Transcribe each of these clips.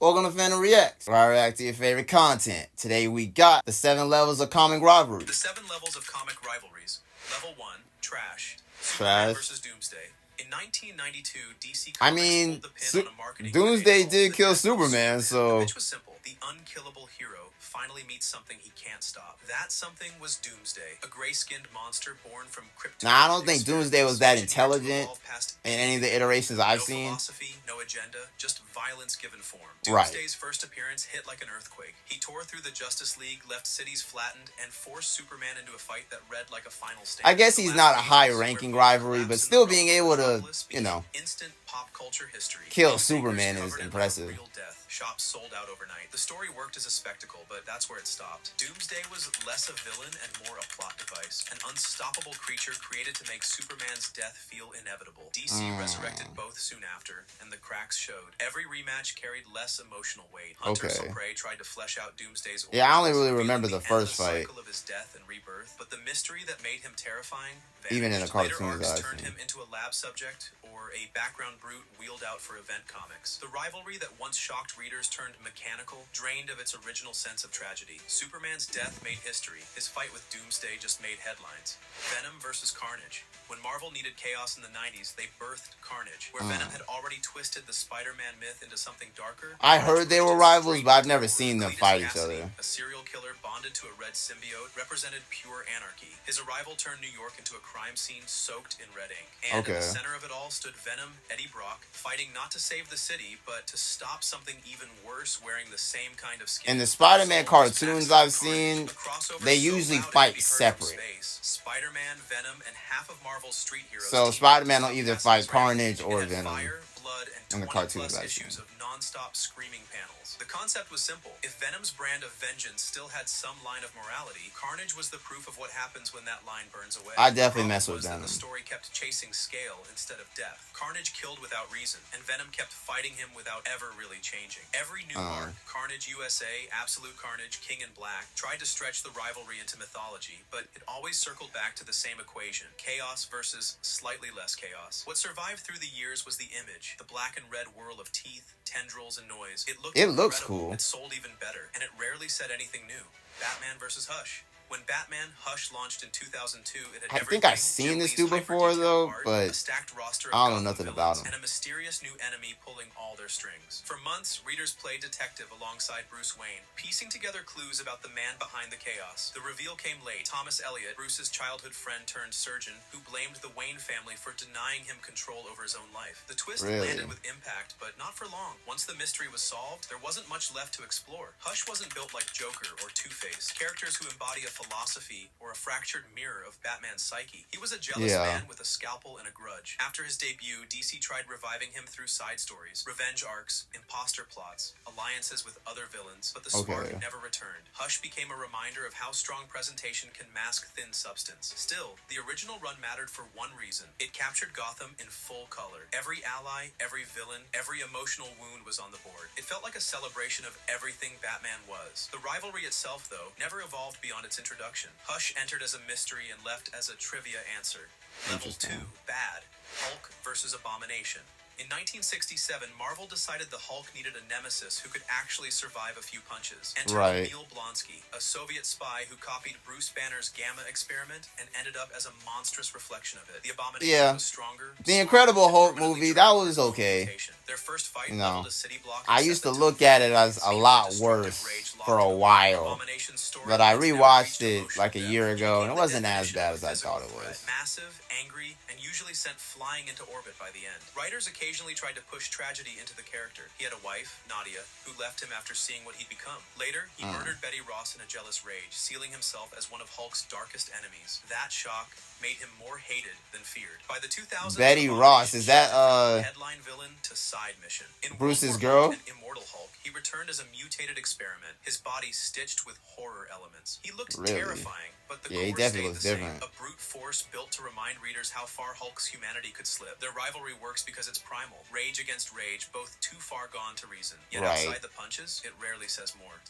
Welcome to Phantom Reacts, where I react to your favorite content. Today we got the 7 levels of comic rivalries. The 7 levels of comic rivalries. Level 1, Trash. Trash. Superman vs. Doomsday. In 1992, DC I Comics mean, pulled the pin on a marketing Doomsday campaign did called kill The Death of Superman, so... The pitch was simple. The unkillable hero finally meets something he can't stop. That something was Doomsday, a gray-skinned monster born from Krypton. Now, I don't think Doomsday was that intelligent in any of the iterations I've seen. No philosophy, no agenda, just violence given form. Right. Doomsday's first appearance hit like an earthquake. He tore through the Justice League, left cities flattened, and forced Superman into a fight that read like a final stand. I guess he's not a high-ranking rivalry, but still being able to, you know, instant pop culture history. Kill Superman is impressive. Real death. Shops sold out overnight. The story worked as a spectacle, but that's where it stopped. Doomsday was less a villain and more a plot device. An unstoppable creature created to make Superman's death feel inevitable. DC resurrected both soon after, and the cracks showed. Every rematch carried less emotional weight. Hunter Prey tried to flesh out Doomsday's origins. Yeah, I only really remember the first fight. Cycle of his death and rebirth, but the mystery that made him terrifying vanished. Even in the cartoons, Later arcs turned him into a lab subject or a background brute wheeled out for event comics. The rivalry that once shocked readers turned mechanical, drained of its original sense of tragedy. Superman's death made history. His fight with Doomsday just made headlines. Venom versus Carnage. When Marvel needed chaos in the 90s, they birthed Carnage, where Venom had already twisted the Spider-Man myth into something darker. I heard they were rivals, but I've never seen them fight each other. A serial killer bonded to a red symbiote represented pure anarchy. His arrival turned New York into a crime scene soaked in red ink. And in the center of it all stood Venom, Eddie Brock, fighting not to save the city, but to stop something even worse, wearing the same kind of skin. In the Spider-Man cartoons I've seen, they usually fight separate. Spider-Man, Venom, and half of Marvel's street heroes. So Spider-Man will either fight Carnage or Venom in the 20+ cartoons I've issues seen. of non-stop screaming panels. The concept was simple. If Venom's brand of vengeance still had some line of morality, Carnage was the proof of what happens when that line burns away. I definitely mess with Venom. The story kept chasing scale instead of depth. Carnage killed without reason, and Venom kept fighting him without ever really changing. Every new arc, Carnage USA, Absolute Carnage, King in Black, tried to stretch the rivalry into mythology, but it always circled back to the same equation: chaos versus slightly less chaos. What survived through the years was the image, the black and red whirl of teeth, tendrils, and noise. It looks cool. It sold even better, and it rarely said anything new. Batman versus Hush. When Batman Hush launched in 2002, it had I think I've seen this dude before though, but I don't know nothing about him. And a mysterious new enemy pulling all their strings. For months, readers played detective alongside Bruce Wayne, piecing together clues about the man behind the chaos. The reveal came late. Thomas Elliot, Bruce's childhood friend turned surgeon, who blamed the Wayne family for denying him control over his own life. The twist landed with impact, but not for long. Once the mystery was solved, there wasn't much left to explore. Hush wasn't built like Joker or Two-Face, characters who embody a philosophy or a fractured mirror of Batman's psyche. He was a jealous man with a scalpel and a grudge. After his debut, DC tried reviving him through side stories, revenge arcs, imposter plots, alliances with other villains, but the spark never returned. Hush became a reminder of how strong presentation can mask thin substance. Still, the original run mattered for one reason. It captured Gotham in full color. Every ally, every villain, every emotional wound was on the board. It felt like a celebration of everything Batman was. The rivalry itself, though, never evolved beyond its introduction. Hush entered as a mystery and left as a trivia answer. Level 2, Bad. Hulk versus Abomination. In 1967, Marvel decided the Hulk needed a nemesis who could actually survive a few punches. Enter Emil Blonsky, a Soviet spy who copied Bruce Banner's Gamma experiment and ended up as a monstrous reflection of it. The Abomination was stronger. The Incredible Hulk movie, that was okay. Their first fight leveled a city block. I used to look at it as a lot worse for a while, but I rewatched it like a year ago, and it wasn't as bad as I thought it was. Massive, angry, and usually sent flying into orbit by the end. Writers occasionally tried to push tragedy into the character. He had a wife, Nadia, who left him after seeing what he'd become. Later, he murdered Betty Ross in a jealous rage, sealing himself as one of Hulk's darkest enemies. That shock made him more hated than feared. By the 2000s, Betty Ross, is that headline villain to side mission. In Bruce's girl? Immortal Hulk, he returned as a mutated experiment, his body stitched with horror elements. He looked Really? terrifying, but the Yeah, he core definitely stayed looks the same. different. A brute force built to remind readers how far Hulk's humanity could slip. Their rivalry works because it's primal. Rage against rage, both too far gone to reason. Yet Right. outside the punches, it rarely says more.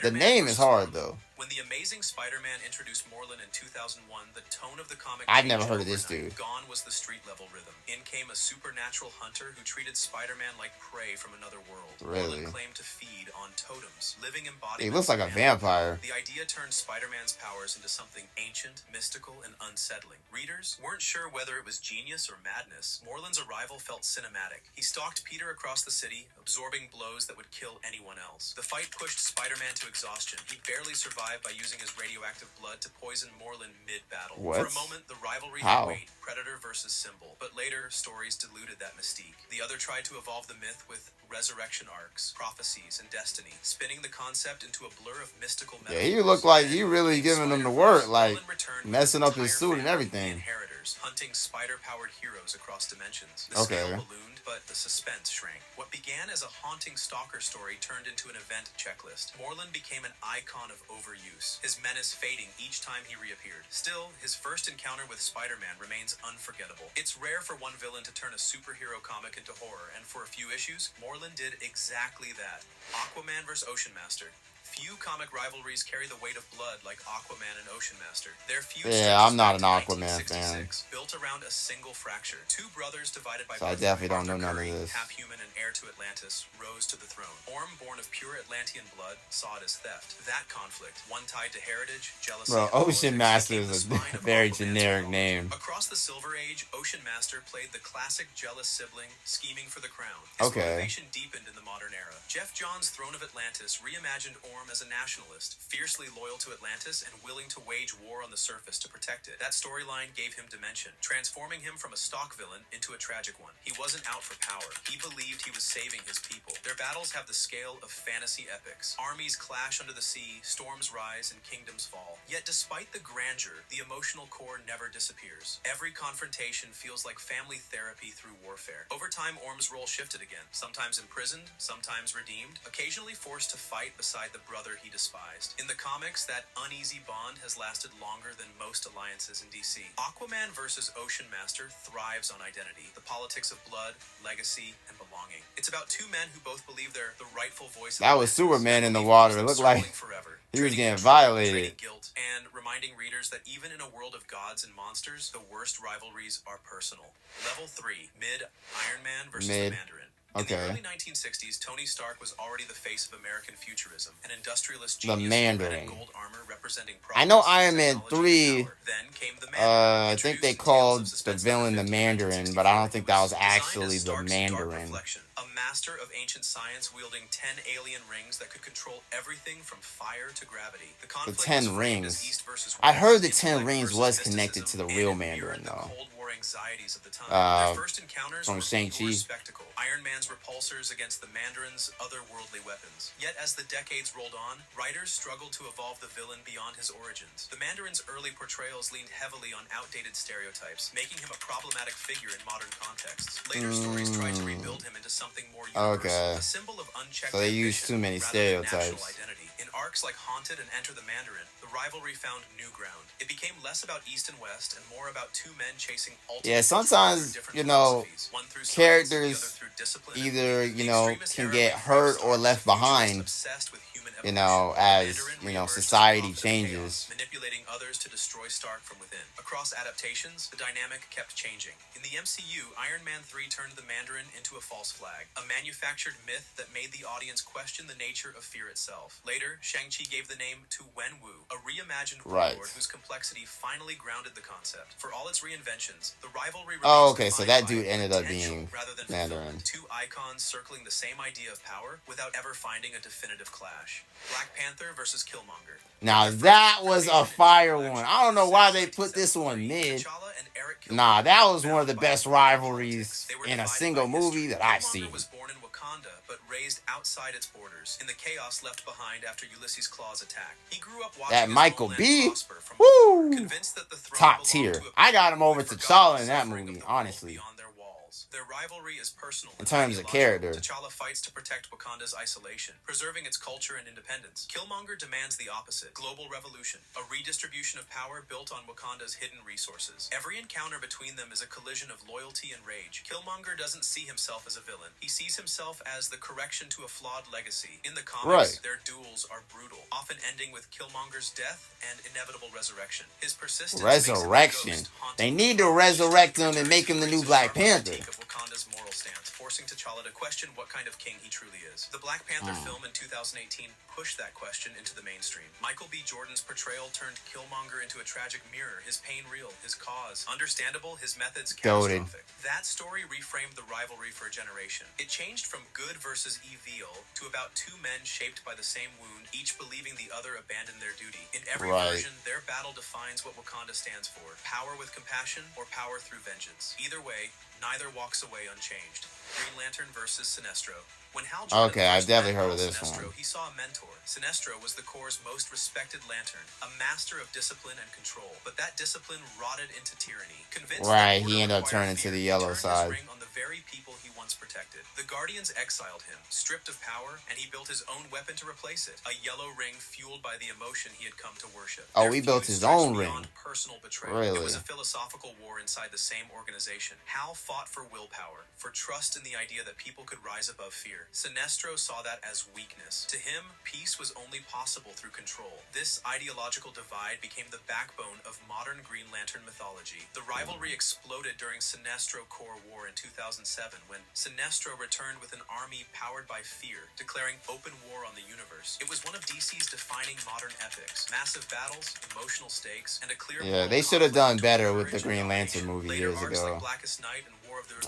The name is hard, though. When the Amazing Spider-Man introduced Moreland in 2001, the tone of the comic I've never changed heard of this overnight. dude. Gone was the street-level rhythm. In came a supernatural hunter who treated Spider-Man like prey from another world. Really? Moreland claimed to feed on totems, living embodiments. He looks like a vampire. The idea turned Spider-Man's powers into something ancient, mystical, and unsettling. Readers weren't sure whether it was genius or madness. Moreland's arrival felt cinematic. He stalked Peter across the city, absorbing blows that would kill anyone else. The fight pushed Spider-Man to exhaustion. He barely survived by using his radioactive blood to poison Moreland mid-battle. What? For a moment, the rivalry How? had weight, Predator versus Symbol. But later, stories diluted that mystique. The other tried to evolve the myth with resurrection arcs, prophecies, and destiny, spinning the concept into a blur of mystical metaphors. Yeah, he looked like he really giving them the work, like messing up his suit and everything. Inheritors, hunting spider-powered heroes across dimensions. The Okay. scale ballooned, but the suspense shrank. What began as a haunting stalker story turned into an event checklist. Moreland became an icon of overuse, his menace fading each time he reappeared. Still, his first encounter with Spider-Man remains unforgettable. It's rare for one villain to turn a superhero comic into horror, and for a few issues, Moreland did exactly that. Aquaman vs. Ocean Master. Few comic rivalries carry the weight of blood like Aquaman and Ocean Master. Their feud Yeah, I'm not an back to Aquaman fan. 1966, built around a single fracture. Two brothers divided by So I birth. definitely don't know Arthur none of Curry, this. half-human and heir to Atlantis, rose to the throne. Orm, born of pure Atlantean blood, saw it as theft. That conflict, one tied to heritage, jealousy, Bro, and politics, Ocean Master became the is a spine of very Aquaman's generic world. name. Across the Silver Age, Ocean Master played the classic jealous sibling, scheming for the crown. His Okay. motivation deepened in the modern era. Jeff Johns' Throne of Atlantis reimagined Orm as a nationalist, fiercely loyal to Atlantis and willing to wage war on the surface to protect it. That storyline gave him dimension, transforming him from a stock villain into a tragic one. He wasn't out for power. He believed he was saving his people. Their battles have the scale of fantasy epics. Armies clash under the sea, storms rise, and kingdoms fall. Yet despite the grandeur, the emotional core never disappears. Every confrontation feels like family therapy through warfare. Over time, Orm's role shifted again, sometimes imprisoned, sometimes redeemed, occasionally forced to fight beside the brother he despised. In the comics, that uneasy bond has lasted longer than most alliances in DC. Aquaman versus Ocean Master thrives on identity, the politics of blood, legacy, and belonging. It's about two men who both believe they're the rightful voice of That was Atlantis, Superman in the and water. It believe looked struggling like forever, he was trading getting control, violated. trading guilt, and reminding readers that even in a world of gods and monsters, the worst rivalries are personal. Level 3, Mid-Iron Man versus the Mid. Mandarin. In the Okay. early 1960s, Tony Stark was already the face of American futurism, an industrialist The genius Mandarin. in gold armor representing I know progress, Iron Man technology, 3, and power. Then came the Mandarin, I think they introduced in called Tales of the Suspense villain number the 50, Mandarin, but I don't think that was designed as actually the Stark's dark Mandarin. reflection, a master of ancient science wielding 10 alien rings that could control everything from fire to gravity. The The conflict 10 was framed as rings. East versus I West, heard the intellect 10 rings versus was connected to mysticism, the and real it mirrored Mandarin, the though. Cold War anxieties of the time. Uh, Their first encounters from were Shang-Chi. pure spectacle. Iron Man's repulsors against the Mandarin's otherworldly weapons. Yet as the decades rolled on, writers struggled to evolve the villain beyond his origins. The Mandarin's early portrayals leaned heavily on outdated stereotypes, making him a problematic figure in modern contexts. Later stories tried to rebuild him into something more universal, Okay. a symbol of unchecked So they used ambition too many rather than national stereotypes. identity. In arcs like Haunted and Enter the Mandarin, the rivalry found new ground. It became less about East and West and more about two men chasing ultimate Yeah, control sometimes, through different you know, philosophies, one through science, characters the other through discipline and either, belief. you The know, extremist can era get reframed hurt Stark or as a left futurist behind, obsessed with human you evolution. know, as, Mandarin you know, reemerged as society the prophet of changes. chaos, manipulating others to destroy Stark from within. Across adaptations, the dynamic kept changing. In the MCU, Iron Man 3 turned the Mandarin into a false flag, a manufactured myth that made the audience question the nature of fear itself. Later, Shang-Chi gave the name to Wenwu, a reimagined Right. warlord whose complexity finally grounded the concept. For all its reinventions, the rivalry Oh, remains okay, so defined that by dude ended up potential being rather than Mandarin. fulfillment. Two icons circling the same idea of power without ever finding a definitive clash. Black Panther versus Killmonger. Now that was a fire one. I don't know why they put this one mid. T'Challa and Eric Nah, Killmonger that was one of the bound best by rivalries politics. They were in a divided single by movie history. that I've Killmonger seen. was born in Wakanda, but raised outside its borders, in the chaos left behind after Ulysses Claw's attack. He grew up watching That his Michael homeland B. prosper from Woo! convinced that the throne Top belonged tier. to a I got him people over who had T'Challa forgotten in the that suffering of movie, the world honestly. beyond their walls. Their rivalry is personal in terms of character. T'Challa fights to protect Wakanda's isolation, preserving its culture and independence. Killmonger demands the opposite: global revolution, a redistribution of power built on Wakanda's hidden resources. Every encounter between them is a collision of loyalty and rage. Killmonger doesn't see himself as a villain. He sees himself as the correction to a flawed legacy. In the comics, their duels are brutal, often ending with Killmonger's death and inevitable resurrection. His persistence resurrection. They need to resurrect him and make him the new Black Panther. Of Wakanda's moral stance, forcing T'Challa to question what kind of king he truly is. The Black Panther film in 2018 pushed that question into the mainstream. Michael B. Jordan's portrayal turned Killmonger into a tragic mirror. His pain real, his cause understandable, his methods catastrophic. That story reframed the rivalry for a generation. It changed from good versus evil to about two men shaped by the same wound, each believing the other abandoned their duty. In every version, their battle defines what Wakanda stands for: power with compassion or power through vengeance. Either way, neither walks away unchanged. Green Lantern versus Sinestro. When Hal Jordan I've definitely heard of this Sinestro, one. he saw a mentor. Sinestro was the Corps' most respected Lantern, a master of discipline and control. But that discipline rotted into tyranny. Convinced he ended up turning to the yellow side. His ring on the very people he once protected. The Guardians exiled him, stripped of power, and he built his own weapon to replace it. A yellow ring fueled by the emotion he had come to worship. He built his own ring. Personal betrayal. Really? It was a philosophical war inside the same organization. Hal fought for willpower, for trust in the idea that people could rise above fear. Sinestro saw that as weakness. To him, peace was only possible through control. This ideological divide became the backbone of modern Green Lantern mythology. The rivalry exploded during Sinestro Corps War in 2007, when Sinestro returned with an army powered by fear, declaring open war on the universe. It was one of DC's defining modern epics. Massive battles, emotional stakes, and a clear... they should have done better with the Green Lantern movie years ago.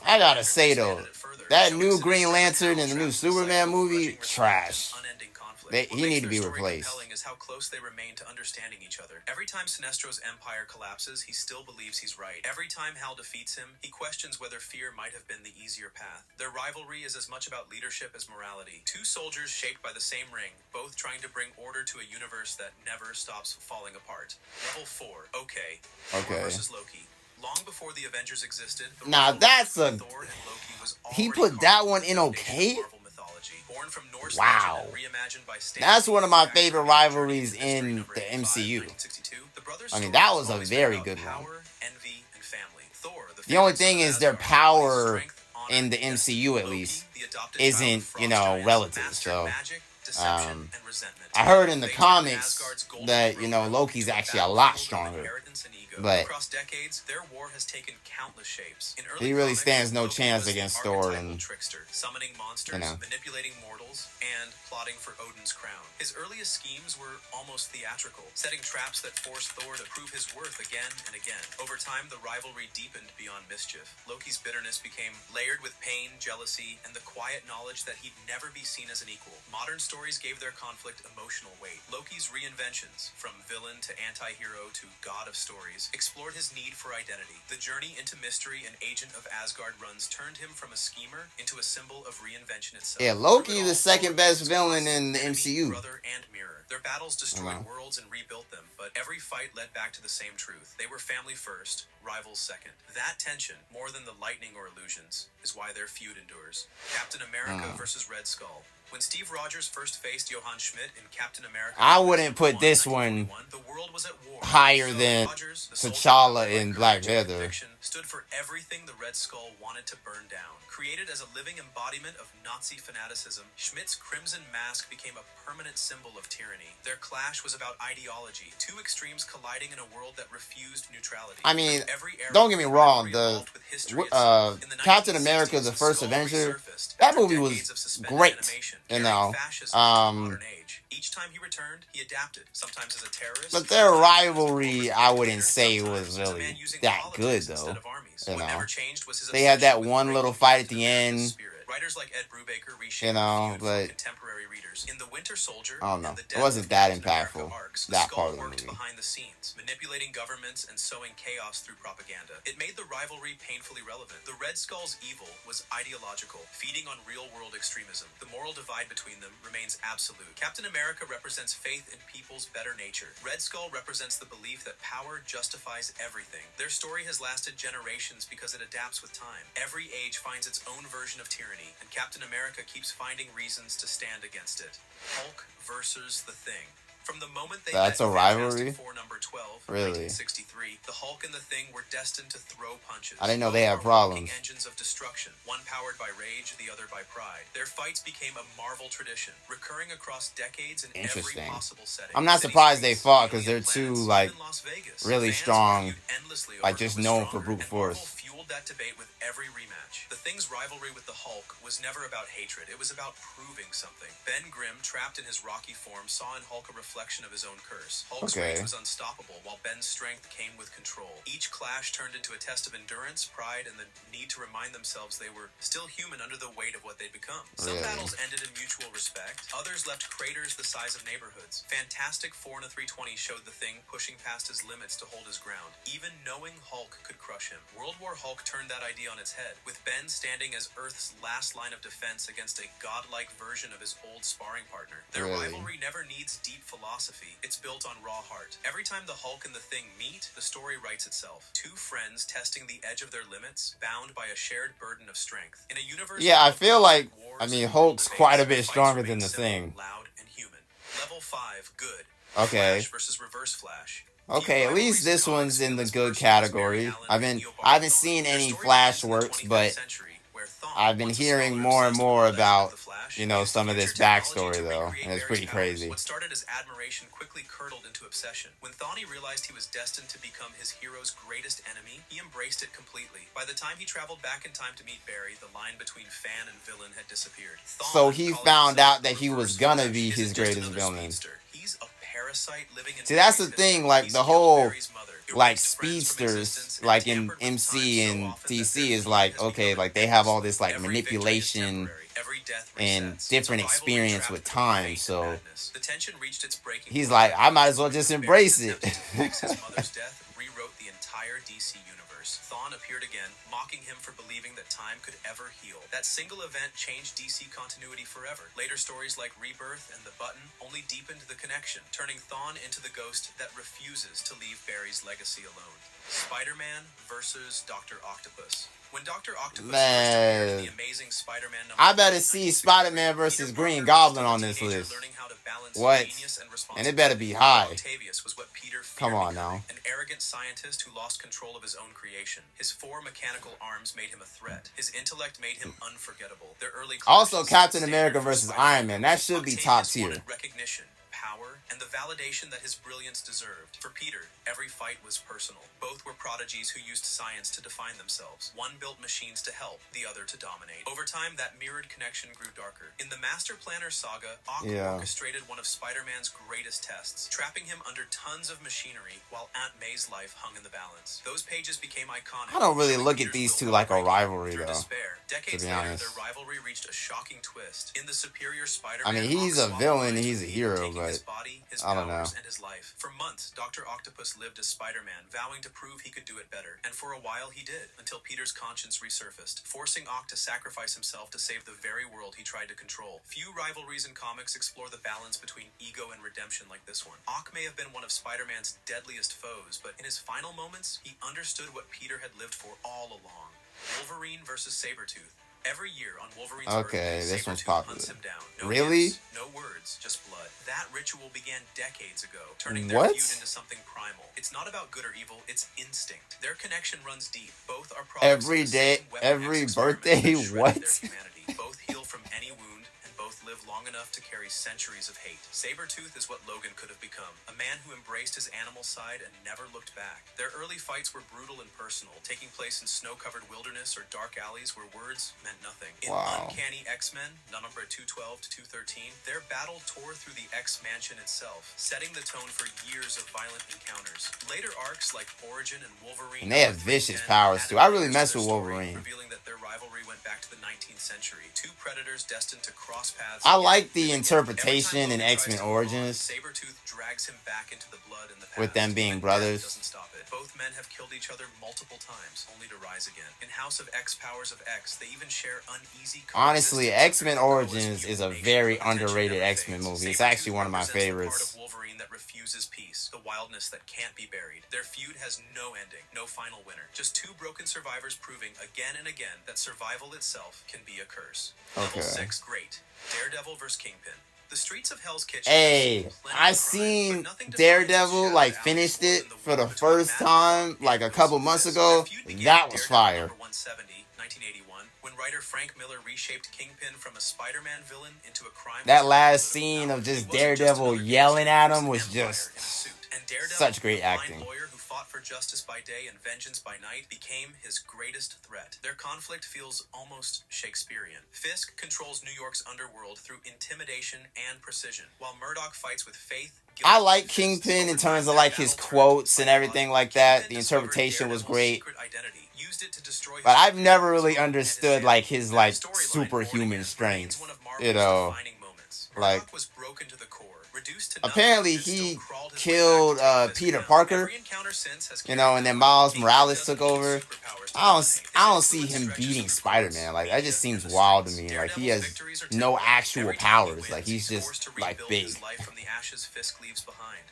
I gotta say though, that new Green Lantern and the new Superman movie, trash. He need to be replaced. Is how close they remain to understanding each other. Every time Sinestro's empire collapses, he still believes he's right. Every time Hal defeats him, he questions whether fear might have been the easier path. Their rivalry is as much about leadership as morality. Two soldiers shaped by the same ring, both trying to bring order to a universe that never stops falling apart. Level 4. Okay. Thor versus Loki. Long before the Avengers existed, that's a... Thor and Loki was he put that one in okay? Born from Norse wow. legend and reimagined by that's one of my favorite rivalries in the MCU. I mean, that was a very good one. The only thing is their power in the MCU, at least, isn't, relative. So, I heard in the comics that, Loki's actually a lot stronger. But across decades, their war has taken countless shapes. He really stands no chance against Thor and trickster, summoning monsters, manipulating mortals, and plotting for Odin's crown. His earliest schemes were almost theatrical, setting traps that forced Thor to prove his worth again and again. Over time, the rivalry deepened beyond mischief. Loki's bitterness became layered with pain, jealousy, and the quiet knowledge that he'd never be seen as an equal. Modern stories gave their conflict emotional weight. Loki's reinventions, from villain to anti-hero to god of stories, explored his need for identity. The journey into mystery and agent of Asgard runs turned him from a schemer into a symbol of reinvention itself. Yeah, Loki is the second best villain in the MCU. Brother and mirror. Their battles destroyed worlds and rebuilt them, but every fight led back to the same truth. They were family first, rivals second. That tension, more than the lightning or illusions, is why their feud endures. Captain America versus Red Skull. When Steve Rogers first faced Johann Schmidt in Captain America, I wouldn't put this one the world was at war. higher than T'Challa in Black Panther. Stood for everything the Red Skull wanted to burn down. Created as a living embodiment of Nazi fanaticism, Schmidt's crimson mask became a permanent symbol of tyranny. Their clash was about ideology, two extremes colliding in a world that refused neutrality. I mean, don't get me wrong, the Captain America, the First Avenger, that movie was great. Each time he returned, he adapted, sometimes as a terrorist. But their rivalry, I wouldn't say was really that good, though. They had that one little fight at the end Writers like Ed Brubaker reshaped the feud for contemporary readers. In The Winter Soldier, I don't know. and the It wasn't that impactful. arcs, the That Skull part of the worked movie. behind the scenes, manipulating governments and sowing chaos through propaganda. It made the rivalry painfully relevant. The Red Skull's evil was ideological, feeding on real-world extremism. The moral divide between them remains absolute. Captain America represents faith in people's better nature. Red Skull represents the belief that power justifies everything. Their story has lasted generations because it adapts with time. Every age finds its own version of tyranny, and Captain America keeps finding reasons to stand against it. Hulk versus the Thing. From the moment they That's met a rivalry? Fantastic Four number 12, Really? 1963, the Hulk and the Thing were destined to throw punches. I didn't know Both they had were walking problems. engines of destruction, one powered by rage, the other by pride. Their fights became a Marvel tradition, recurring across decades in every Interesting. possible setting. I'm not City surprised they streets, fought because they're alien two planets, like even Las Vegas. really Fans strong, argued endlessly like over just who was known for stronger, brute and Marvel force. fueled that debate with every rematch. The Thing's rivalry with the Hulk was never about hatred. It was about proving something. Ben Grimm, trapped in his rocky form, saw in Hulk a reflection of his own curse. Hulk's Okay. rage was unstoppable, while Ben's strength came with control. Each clash turned into a test of endurance, pride, and the need to remind themselves they were still human under the weight of what they'd become. Some Really? battles ended in mutual respect. Others left craters the size of neighborhoods. Fantastic Four and a 320 showed the Thing pushing past his limits to hold his ground, even knowing Hulk could crush him. World War Hulk turned that idea on its head, with Ben standing as Earth's last line of defense against a godlike version of his old sparring partner. Their Really? rivalry never needs deep philosophy. It's built on raw heart. Every time the Hulk and the Thing meet, the story writes itself. Two friends testing the edge of their limits, bound by a shared burden of strength. In a universe Yeah, I full of feel like, wars I mean, and Hulk's debates, quite a bit fights stronger remain than the simple, Thing. loud, and human. Level 5, good. Okay. Flash versus Reverse Flash. Okay, at least this one's in the good category. I haven't seen any Flash works, but I've been hearing more and more about, you know, some of this backstory though, and it's pretty crazy. What started as admiration quickly curdled into obsession. When Thawne realized he was destined to become his hero's greatest enemy, he embraced it completely. By the time he traveled back in time to meet Barry, the line between fan and villain had disappeared. So he found out that he was gonna be his greatest villain. He's a parasite living in See, that's the Barry's thing, history. like He's the killed whole, Barry's mother, like erased friends from speedsters, existence, and like in tampered with MC time so and often that DC their is fame like, has okay, become like they have all endless. this like Every victory is manipulation temporary. Every death and resets. different It's a rivalry experience trapped with between time, fate and so madness. The tension reached its breaking he's point like, when I might as well just Barry embrace it. attempted to fix his mother's death rewrote the entire DC universe. Thawne appeared again, mocking him for believing that time could ever heal. That single event changed DC continuity forever. Later stories like Rebirth and The Button only deepened the connection, turning Thawne into the ghost that refuses to leave Barry's legacy alone. Spider-Man versus Dr. Octopus. When Dr. Octopus first appeared in Man, the Amazing Spider-Man I number better 1, see Spider-Man versus Peter Green Parker Goblin was on still a this teenager list. learning how to balance What? genius and And it better responsibility. be high. Octavius was what Peter Come feared on becoming, now. an arrogant scientist who lost control of his own creation. His 4 mechanical arms made him a threat. His intellect made him unforgettable. Their early Also, clashes Captain set America standard for versus Spider-Man. Iron Man. That should be top Octavius tier. wanted recognition, power, and the validation that his brilliance deserved. For Peter, every fight was personal. Both were prodigies who used science to define themselves. One built machines to help, the other to dominate. Over time, that mirrored connection grew darker. In the Master Planner saga, Ock orchestrated one of Spider-Man's greatest tests, trapping him under tons of machinery while Aunt May's life hung in the balance. Those pages became iconic. I don't really showing look at Peter's these will two for like a breaking rivalry through though, despair. to Decades be later, honest. their rivalry reached a shocking twist. In the Superior I Spider-Man, mean, he's Ock a swapped villain and lives he's a with hero, taking his but body, his I don't know. powers, and his life. For months, Dr. Octopus lived as Spider-Man, vowing to prove he could do it better. And for a while he did, until Peter's conscience resurfaced, forcing Ock to sacrifice himself to save the very world he tried to control. Few rivalries in comics explore the balance between ego and redemption like this one. Ock may have been one of Spider-Man's deadliest foes, but in his final moments, he understood what Peter had lived for all along. Wolverine versus Sabretooth. Every year on Wolverine's Okay, birthday, this one's Sabretooth popular. hunts him down. No Really? gifts, no words, just blood. That ritual began decades ago, turning their What? feud into something primal. It's not about good or evil, it's instinct. Their connection runs deep. Both are Every products of the day, same Weapon every X experiment birthday, that shredded what? their humanity. Both heal from any wound, and both live long enough to carry centuries of hate. Sabretooth is what Logan could have become, a man who embraced his animal side and never looked back. Their early fights were brutal and personal, taking place in snow-covered wilderness or dark alleys where words meant nothing. In Uncanny X-Men, number 212 to 213, their battle tore through the X-Mansion itself, setting the tone for years of violent encounters. Later arcs like Origin and Wolverine, and they have vicious powers too. I really mess with Wolverine. Revealing that their rivalry went back to the 19th century. Two predators destined to cross paths. I like the interpretation in X-Men Origins. Sabretooth drags him back into the blood in the past. With them being brothers. Doesn't stop it. Both men have killed each other multiple times, only to rise again. In House of X, Powers of X, they even share uneasy. Honestly, X-Men Origins is a very underrated X-Men movie. It's actually one of my favorites. Part of Wolverine that refuses peace, the wildness that can't be buried. Their feud has no ending, no final winner. Just two broken survivors proving again and again that survival itself can be a curse. Okay. Level 6, great. Daredevil vs. Kingpin. The streets of Hell's Kitchen. Hey, I seen Daredevil, like, finished it for the first time, like, a couple months ago. That was fire. 170, 1981, when writer Frank Miller reshaped Kingpin from a Spider-Man villain into a crime. That last scene of just Daredevil yelling at him was just such great acting. For justice by day and vengeance by night became his greatest threat. Their conflict feels almost Shakespearean. Fisk controls New York's underworld through intimidation and precision, while Murdoch fights with faith. I like Kingpin in terms of like his quotes and everything like that. The interpretation was great. But I've never really understood like his like superhuman strength. You know, like apparently he killed Peter Parker, you know, and then Miles Morales took over. I don't see him beating Spider-Man. Like, that just seems wild to me. Like, he has no actual powers. Like, he's just like big.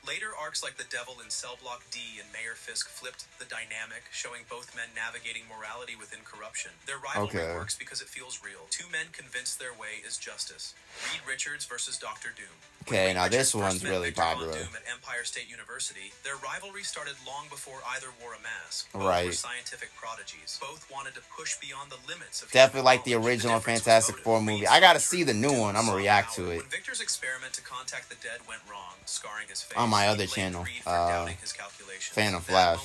Later arcs like The Devil in Cell Block D and Mayor Fisk flipped the dynamic, showing both men navigating morality within corruption. Their rivalry works because it feels real. Two men convinced their way is justice. Reed Richards versus Dr. Doom. Okay, now this one's really popular. Doom at Empire State University, their rivalry started long before either wore a mask. Both were scientific prodigies. Both wanted to push beyond the limits of definitely like the original Fantastic Four movie. I gotta see the new one. I'm gonna react to it. When Victor's experiment to contact the dead went wrong, scarring his face, on my other channel, Phantom Flash.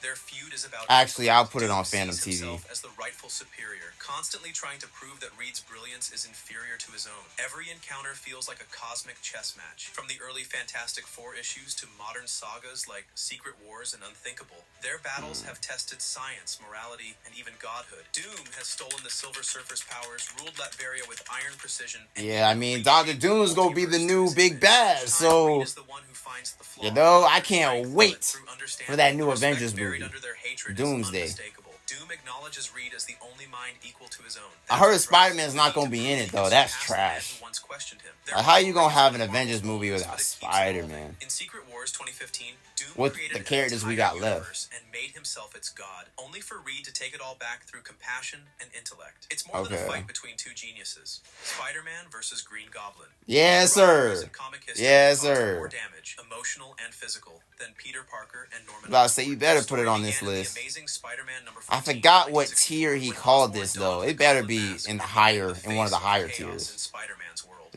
Their feud is about actually, I'll put it on Phantom TV. As the rightful superior, constantly trying to prove that Reed's brilliance is inferior to his own. Every encounter feels like a cosmic chess match. From the early Fantastic Four issues to modern sagas like Secret Wars and Unthinkable, their battles have tested science, morality, and even godhood. Doom has stolen the Silver Surfer's powers, ruled Latveria with iron precision. Yeah, I mean, Dr. Doom's gonna be the new big bad, so, you know, I can't wait for that new Avengers movie, Doomsday. Doom acknowledges Reed as the only mind equal to his own. I heard Spider-Man's not gonna be in it though. That's trash. Like, how you gonna have an Avengers movie without Spider-Man? In Secret Wars 2015, Doom with the characters we got left, and made himself its god, only for Reed to take it all back through compassion and intellect. It's more than a fight between two geniuses. Spider-Man versus Green Goblin. Yes, sir. Yes, sir. More damage, emotional and physical, than Peter Parker and Norman. I say you better put it on this list. I forgot what tier he called this though. It better be in the higher, in one of the higher tiers.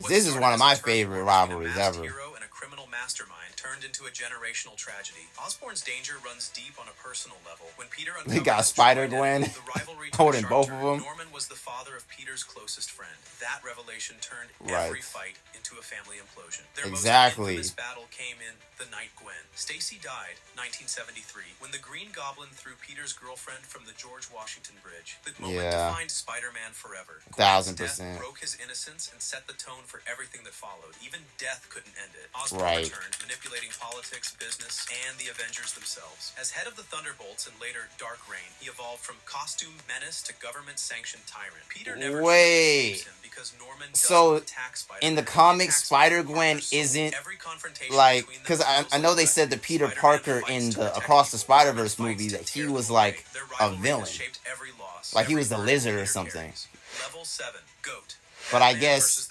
This is one of my favorite rivalries ever. Turned into a generational tragedy. Osborn's danger runs deep on a personal level. When Peter he got Spider-Gwen holding both of them. Norman was the father of Peter's closest friend. That revelation turned every fight into a family implosion. Their most infamous battle came in The Night Gwen. Stacy died 1973 when the Green Goblin threw Peter's girlfriend from the George Washington Bridge. The moment defined Spider-Man forever. 1000%. Death broke his innocence and set the tone for everything that followed. Even death couldn't end it. Osborn returned, manipulating politics, business, and the Avengers themselves. As head of the Thunderbolts and later Dark Reign, he evolved from costume menace to government-sanctioned tyrant. Peter never him because Norman attack Spider-Man. In the comics, Spider-Gwen isn't like, because I know they said that Peter Parker in the Across the Spider-Verse movie that he was like a villain, like he was the Lizard or something. Level 7, GOAT. But I guess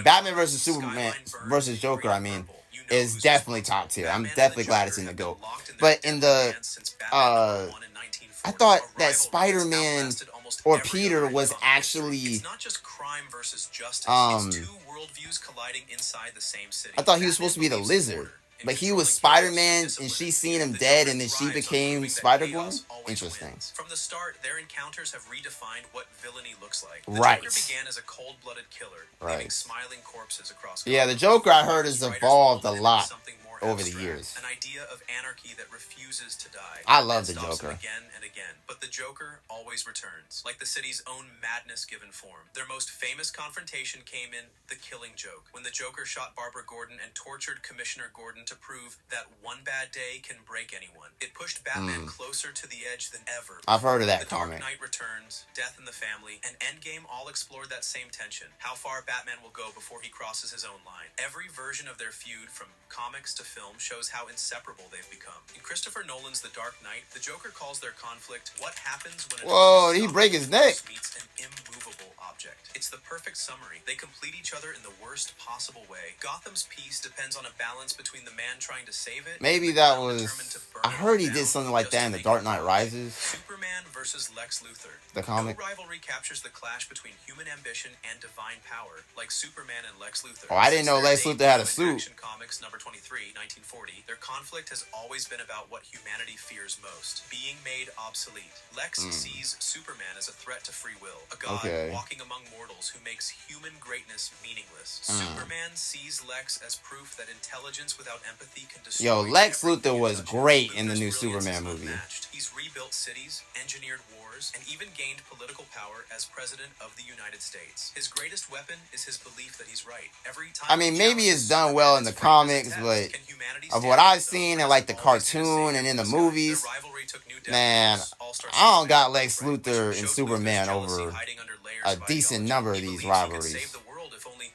Batman versus Superman versus Joker, I mean, is definitely top tier. I'm definitely glad it's in the GOAT. But in the I thought that Spider-Man almost or every Peter other was comic history. actually It's not just crime versus justice. It's two worldviews colliding inside the same city. I thought he was supposed to be the Lizard, but he was Spider-Man, and she seen him dead, and then she became Spider-Gwen. Interesting. From the start, their encounters have redefined what villainy looks like. The Right. Joker began as a cold-blooded killer, leaving smiling corpses across. Yeah, the Joker I heard has evolved a lot over the years. An idea of anarchy that refuses to die. I love the Joker. Again and again, but the Joker always returns, like the city's own madness given form. Their most famous confrontation came in The Killing Joke, when the Joker shot Barbara Gordon and tortured Commissioner Gordon to prove that one bad day can break anyone. It pushed Batman closer to the edge than ever. I've heard of that The Dark comic. Knight Returns, Death in the Family, and Endgame all explored that same tension. How far Batman will go before he crosses his own line. Every version of their feud, from comics to film, shows how inseparable they've become. In Christopher Nolan's The Dark Knight, the Joker calls their conflict "What happens when Whoa, did he break his neck? meets an immovable object." It's the perfect summary. They complete each other in the worst possible way. Gotham's peace depends on a balance between the man trying to save it. Maybe that was. I heard he did something like that in The Dark Knight Rises. Superman versus Lex Luthor. The comic. No rivalry captures the clash between human ambition and divine power, like Superman and Lex Luthor. Oh, I didn't know Lex Luthor had a suit. Action Comics number 23, 1940. Their conflict has always been about what humanity fears most: being made obsolete. Lex sees Superman as a threat to free will, a god walking among mortals who makes human greatness meaningless. Superman sees Lex as proof that intelligence without empathy can destroy. Yo, Lex Luthor was great in the new Superman movie. He's rebuilt cities, engineered wars, and even gained political power as president of the United States. His greatest weapon is his belief that he's right. Every time I mean, maybe it's done well in the comics, but of what I've seen in like the cartoon and in the movies, man, I don't got Lex Luthor and Superman over a decent number of these rivalries.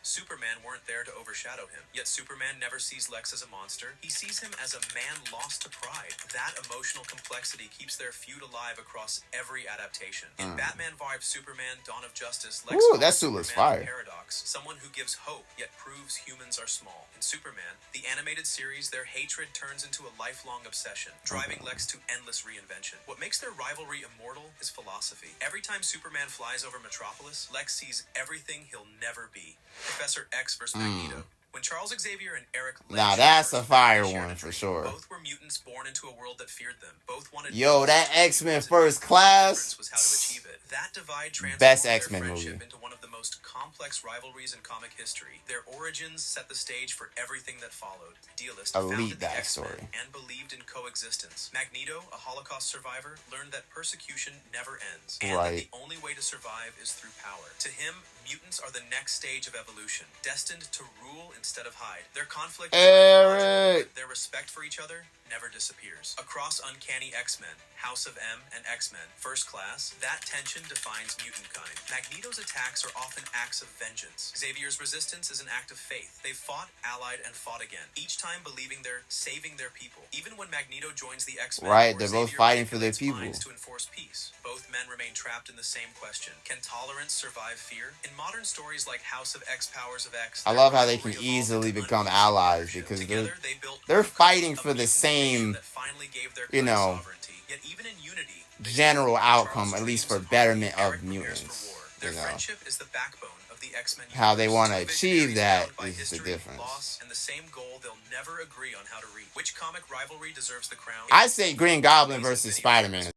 Superman weren't there to overshadow him. Yet Superman never sees Lex as a monster. He sees him as a man lost to pride. That emotional complexity keeps their feud alive across every adaptation. In Batman v Superman: Dawn of Justice, Lex that suit looks fire. Paradox, someone who gives hope yet proves humans are small. In Superman, the animated series, their hatred turns into a lifelong obsession, driving Lex to endless reinvention. What makes their rivalry immortal is philosophy. Every time Superman flies over Metropolis, Lex sees everything he'll never be. Professor X vs. Magneto. When Charles Xavier and Eric... Now that's a fire one for sure. Both were mutants born into a world that feared them. Both wanted... Yo, that X-Men First Class... was how to achieve it. That divide transformed best their X-Men friendship movie. into one of the most complex rivalries in comic history. Their origins set the stage for everything that followed. Idealist Elite founded the backstory. X-Men and believed in coexistence. Magneto, a Holocaust survivor, learned that persecution never ends, and that the only way to survive is through power. To him, mutants are the next stage of evolution, destined to rule instead of hide. Their conflict, Eric. their respect for each other, never disappears. Across Uncanny X-Men, House of M, and X-Men First Class, that tension defines mutant kind. Magneto's attacks are often acts of vengeance. Xavier's resistance is an act of faith. They've fought, allied, and fought again, each time believing they're saving their people. Even when Magneto joins the X-Men, they're both fighting for their people to enforce peace. Both men remain trapped in the same question: can tolerance survive fear? In modern stories like House of X, Powers of X, I love how they can easily become allies because they're fighting for the same, you know, general outcome, at least for betterment of mutants. You know, is the backbone of the X-Men. How they want to achieve that is the difference. And the same goal they'll never agree on how to reach. Which comic rivalry deserves the crown? I say Green Goblin versus Spider-Man